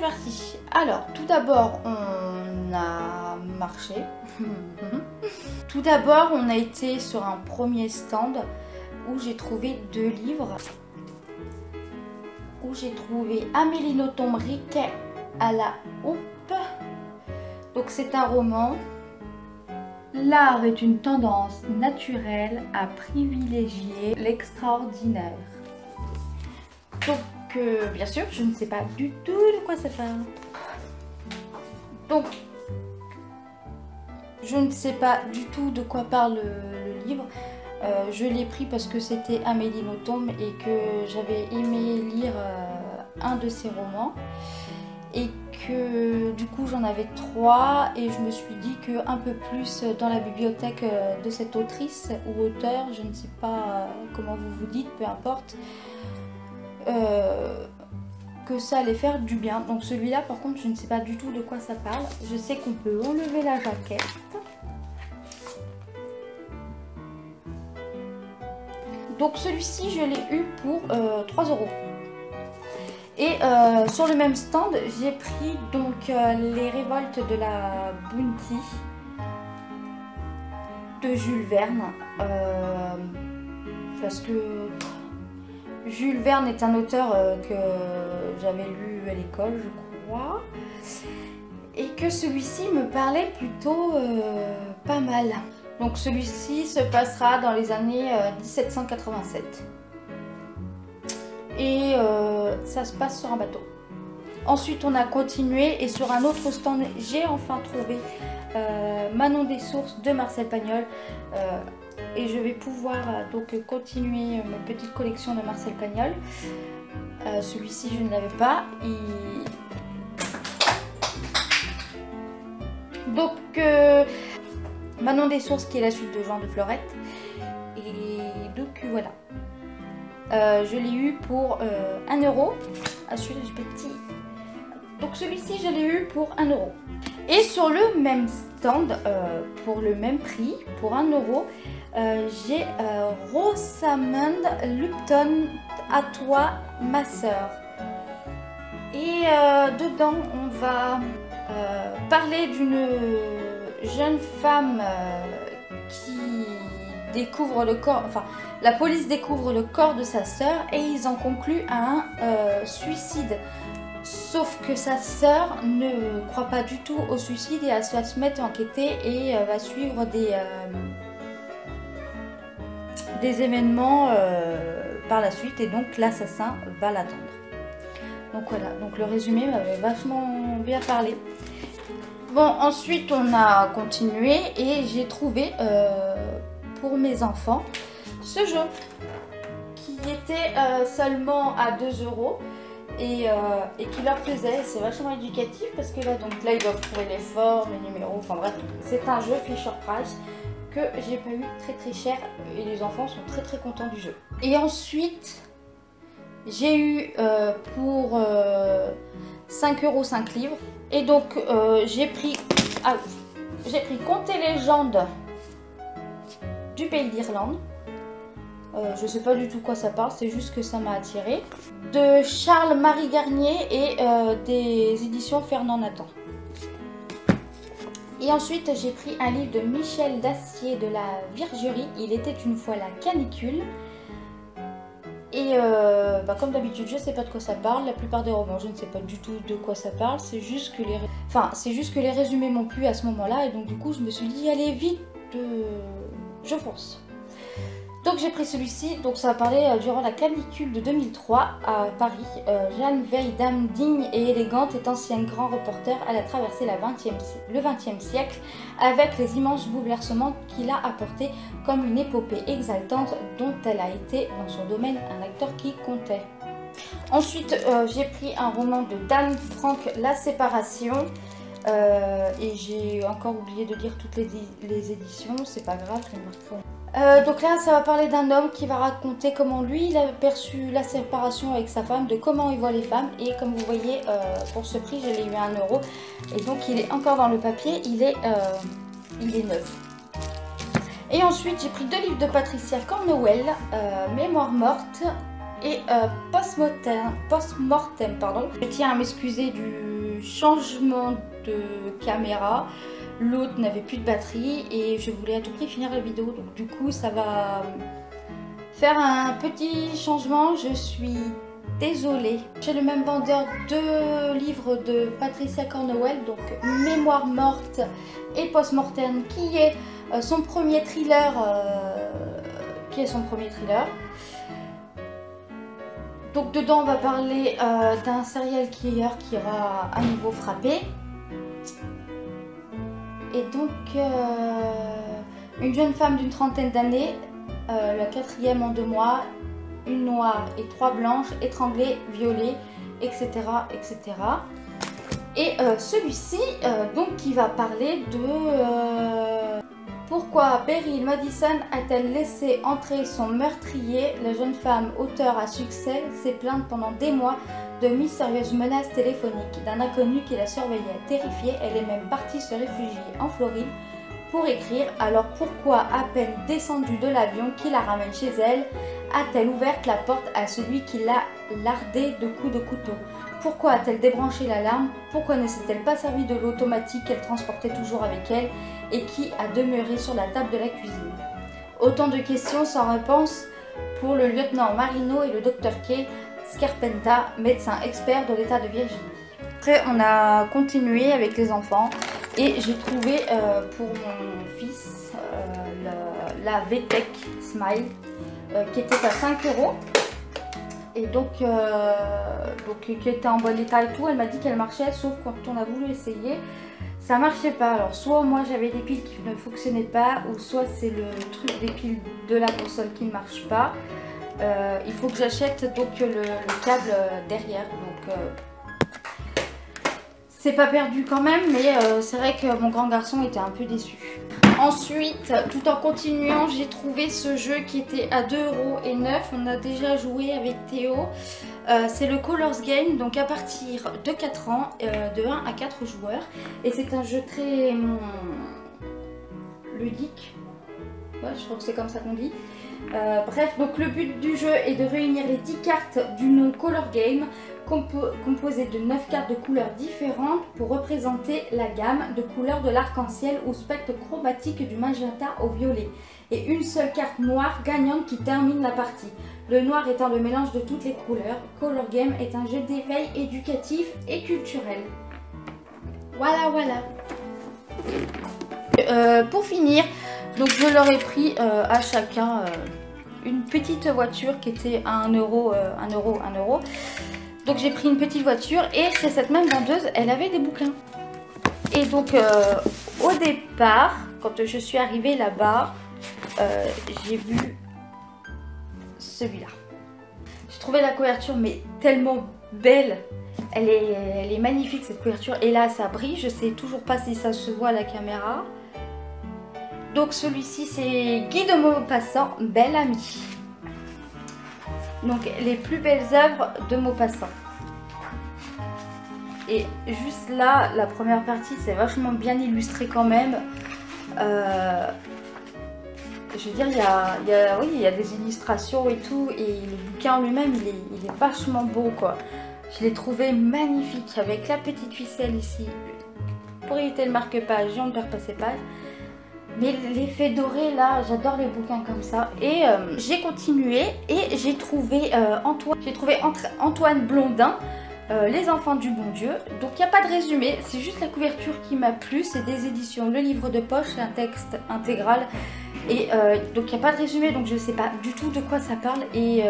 parti. Alors, tout d'abord, on a marché. Tout d'abord, on a été sur un premier stand où j'ai trouvé 2 livres. Où j'ai trouvé Amélie Nothomb Riquet à la houppe. Donc c'est un roman. L'art est une tendance naturelle à privilégier l'extraordinaire. Donc bien sûr, je ne sais pas du tout de quoi ça parle. Donc je ne sais pas du tout de quoi parle le livre. Je l'ai pris parce que c'était Amélie Nothomb et que j'avais aimé lire un de ses romans. Et que du coup j'en avais 3 et je me suis dit qu'un peu plus dans la bibliothèque de cette autrice ou auteur, je ne sais pas comment vous vous dites, peu importe, que ça allait faire du bien. Donc celui-là par contre je ne sais pas du tout de quoi ça parle. Je sais qu'on peut enlever la jaquette. Donc celui-ci je l'ai eu pour 3 €. Et sur le même stand, j'ai pris donc les révoltes de la Bounty de Jules Verne. Parce que Jules Verne est un auteur que j'avais lu à l'école, je crois. Et que celui-ci me parlait plutôt pas mal. Donc celui-ci se passera dans les années 1787. Et ça se passe sur un bateau. Ensuite on a continué et sur un autre stand j'ai enfin trouvé Manon des Sources de Marcel Pagnol et je vais pouvoir donc continuer ma petite collection de Marcel Pagnol. Celui-ci je ne l'avais pas. Donc Manon des Sources qui est la suite de Jean de Florette et donc voilà. Je l'ai eu pour 1 €. Ah, celui-là, j'ai petit. Donc celui-ci, je l'ai eu pour 1 €. Et sur le même stand, pour le même prix, pour 1 €, j'ai Rosamund Lupton, à toi, ma sœur. Et dedans, on va parler d'une jeune femme qui découvre le corps, enfin la police découvre le corps de sa sœur et ils en concluent à un suicide. Sauf que sa sœur ne croit pas du tout au suicide et elle va se mettre à enquêter et va suivre des événements par la suite et donc l'assassin va l'attendre. Donc voilà, donc le résumé m'avait vachement bien parlé. Bon, ensuite on a continué et j'ai trouvé pour mes enfants ce jeu qui était seulement à 2 € et qui leur plaisait. C'est vachement éducatif parce que là ils doivent trouver les formes, les numéros, enfin bref, c'est un jeu Fisher Price que j'ai pas eu très cher et les enfants sont très contents du jeu. Et ensuite j'ai eu pour 5 € 5 livres et donc j'ai pris Contes et légendes du pays d'Irlande. Je sais pas du tout quoi ça parle, c'est juste que ça m'a attiré. De Charles-Marie Garnier et des éditions Fernand Nathan. Et ensuite j'ai pris un livre de Michel Dacier de la Virgerie, Il était une fois la canicule. Et comme d'habitude je sais pas de quoi ça parle, la plupart des romans je ne sais pas du tout de quoi ça parle, c'est juste que les résumés m'ont plu à ce moment là et donc du coup je me suis dit allez vite, je fonce. Donc j'ai pris celui-ci, donc ça va parler durant la canicule de 2003 à Paris. Jeanne Veil, dame digne et élégante, est ancienne grand reporter. Elle a traversé le XXe siècle avec les immenses bouleversements qu'il a apportés comme une épopée exaltante dont elle a été dans son domaine un acteur qui comptait. Ensuite j'ai pris un roman de Dan Frank, La Séparation. Et j'ai encore oublié de dire toutes les éditions, c'est pas grave, je les marquerai. Donc là ça va parler d'un homme qui va raconter comment lui il a perçu la séparation avec sa femme, de comment il voit les femmes et comme vous voyez pour ce prix je l'ai eu à 1 € et donc il est encore dans le papier, il est neuf. Et ensuite j'ai pris 2 livres de Patricia Cornwell, Mémoire morte et Post-mortem, pardon. Je tiens à m'excuser du changement de caméra. L'autre n'avait plus de batterie et je voulais à tout prix finir la vidéo. Donc du coup ça va faire un petit changement. Je suis désolée. Chez le même vendeur de livres de Patricia Cornwell, donc Mémoire morte et Post-Mortem, qui est son premier thriller. Donc dedans on va parler d'un serial killer qui aura à nouveau frappé. Et donc une jeune femme d'une trentaine d'années, la quatrième en 2 mois, une noire et 3 blanches, étranglées, violées, etc. etc. Et celui-ci, donc qui va parler de pourquoi Beryl Madison a-t-elle laissé entrer son meurtrier. La jeune femme, auteure à succès, s'est plainte pendant des mois de mystérieuses menaces téléphoniques d'un inconnu qui la surveillait. Terrifiée, elle est même partie se réfugier en Floride pour écrire. Alors pourquoi, à peine descendue de l'avion qui la ramène chez elle, a-t-elle ouvert la porte à celui qui l'a lardée de coups de couteau? Pourquoi a-t-elle débranché l'alarme? Pourquoi ne s'est-elle pas servie de l'automatique qu'elle transportait toujours avec elle et qui a demeuré sur la table de la cuisine? Autant de questions sans réponse pour le lieutenant Marino et le docteur Kay Scarpenta, médecin expert de l'état de Virginie. Après on a continué avec les enfants et j'ai trouvé pour mon fils la VTech Smile qui était à 5 €. Et donc qui était en bon état et tout. Elle m'a dit qu'elle marchait, sauf quand on a voulu essayer, ça marchait pas. Alors soit moi j'avais des piles qui ne fonctionnaient pas, ou soit c'est le truc des piles de la console qui ne marche pas. Il faut que j'achète donc le câble derrière. Donc c'est pas perdu quand même, mais c'est vrai que mon grand garçon était un peu déçu. Ensuite, tout en continuant, j'ai trouvé ce jeu qui était à 2,09 €. On a déjà joué avec Théo. C'est le Colors Game, donc à partir de 4 ans, de 1 à 4 joueurs. Et c'est un jeu très ludique. Ouais, je crois que c'est comme ça qu'on dit. Bref, donc le but du jeu est de réunir les 10 cartes du nom Color Game, composées de 9 cartes de couleurs différentes pour représenter la gamme de couleurs de l'arc-en-ciel ou spectre chromatique du magenta au violet. Et une seule carte noire gagnante qui termine la partie. Le noir étant le mélange de toutes les couleurs. Color Game est un jeu d'éveil éducatif et culturel. Voilà, voilà. Pour finir, donc je leur ai pris à chacun une petite voiture qui était à 1 €, 1 €, 1 €. Donc j'ai pris une petite voiture et chez cette même vendeuse, elle avait des bouquins. Et donc au départ, quand je suis arrivée là-bas, j'ai vu celui-là. J'ai trouvé la couverture mais tellement belle. Elle est magnifique cette couverture. Et là ça brille, je sais toujours pas si ça se voit à la caméra. Donc celui-ci c'est Guy de Maupassant, Belle Amie. Donc les plus belles œuvres de Maupassant. Et juste là, la première partie c'est vachement bien illustré quand même. Je veux dire, il y a des illustrations et tout, et le bouquin lui-même il est vachement beau quoi. Je l'ai trouvé magnifique avec la petite ficelle ici pour éviter le marque-page, on ne perd pas ses pages. Mais l'effet doré là, j'adore les bouquins comme ça. Et j'ai continué et j'ai trouvé Antoine Blondin, Les Enfants du Bon Dieu. Donc il n'y a pas de résumé, c'est juste la couverture qui m'a plu. C'est des éditions Le Livre de Poche, c'est un texte intégral. Et donc il n'y a pas de résumé, donc je ne sais pas du tout de quoi ça parle. Et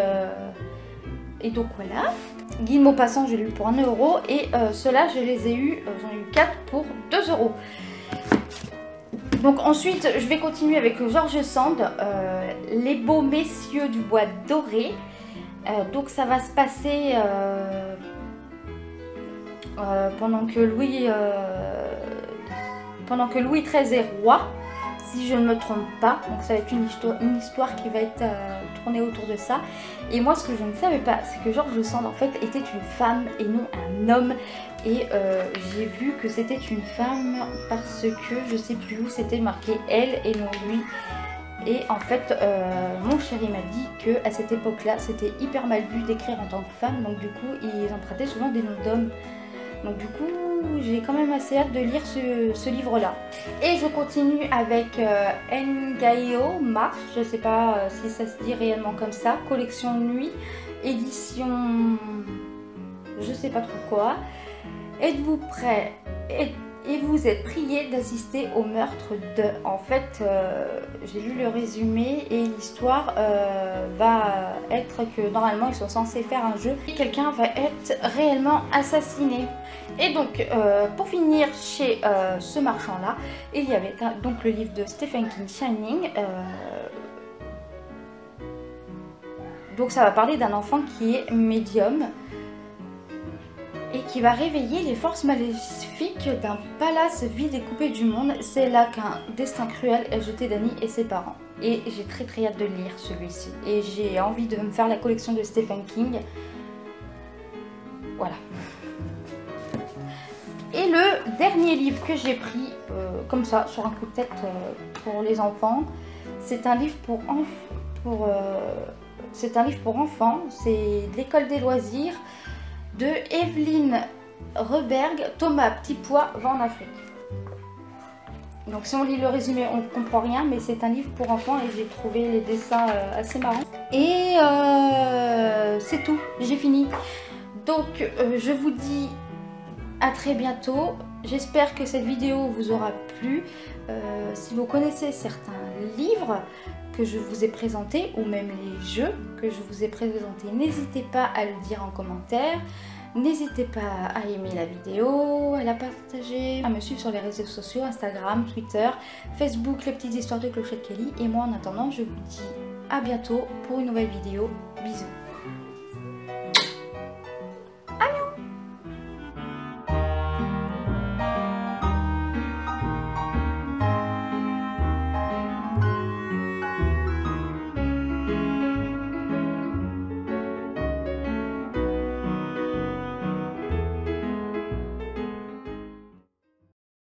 donc voilà. Guy de Maupassant, je l'ai eu pour 1 €. Et ceux-là, je les ai eu, j'en ai eu 4 pour 2 €. Donc ensuite, je vais continuer avec George Sand, Les Beaux Messieurs du Bois Doré. Donc ça va se passer pendant que Louis XIII est roi, si je ne me trompe pas. Donc ça va être une histoire qui va être tournée autour de ça. Et moi, ce que je ne savais pas, c'est que George Sand en fait était une femme et non un homme. Et j'ai vu que c'était une femme parce que je sais plus où c'était marqué elle et non lui. Et en fait, mon chéri m'a dit qu'à cette époque-là, c'était hyper mal vu d'écrire en tant que femme. Donc du coup, ils empruntaient souvent des noms d'hommes. Donc du coup, j'ai quand même assez hâte de lire ce livre-là. Et je continue avec Ngaio Mars, je sais pas si ça se dit réellement comme ça, collection Nuit, édition je sais pas trop quoi. Êtes-vous prêts et vous êtes priés d'assister au meurtre de... En fait, j'ai lu le résumé et l'histoire va être que normalement ils sont censés faire un jeu et quelqu'un va être réellement assassiné. Et donc, pour finir chez ce marchand-là, il y avait donc le livre de Stephen King, Shining. Donc ça va parler d'un enfant qui est médium et qui va réveiller les forces maléfiques d'un palace vide et coupé du monde. C'est là qu'un destin cruel est jeté Danny et ses parents. Et j'ai très hâte de lire celui-ci. Et j'ai envie de me faire la collection de Stephen King. Voilà. Et le dernier livre que j'ai pris, comme ça, sur un coup de tête pour les enfants, c'est un livre pour enfants. C'est de l'école des loisirs de Evelyne Reberg, Thomas Petit Pois va en Afrique. Donc si on lit le résumé, on ne comprend rien, mais c'est un livre pour enfants et j'ai trouvé les dessins assez marrants. Et c'est tout, j'ai fini. Donc je vous dis à très bientôt. J'espère que cette vidéo vous aura plu. Si vous connaissez certains livres que je vous ai présentés ou même les jeux que je vous ai présentés, n'hésitez pas à le dire en commentaire. N'hésitez pas à aimer la vidéo, à la partager, à me suivre sur les réseaux sociaux, Instagram, Twitter, Facebook, les petites histoires de Clochette Kelly. Et moi en attendant, je vous dis à bientôt pour une nouvelle vidéo. Bisous.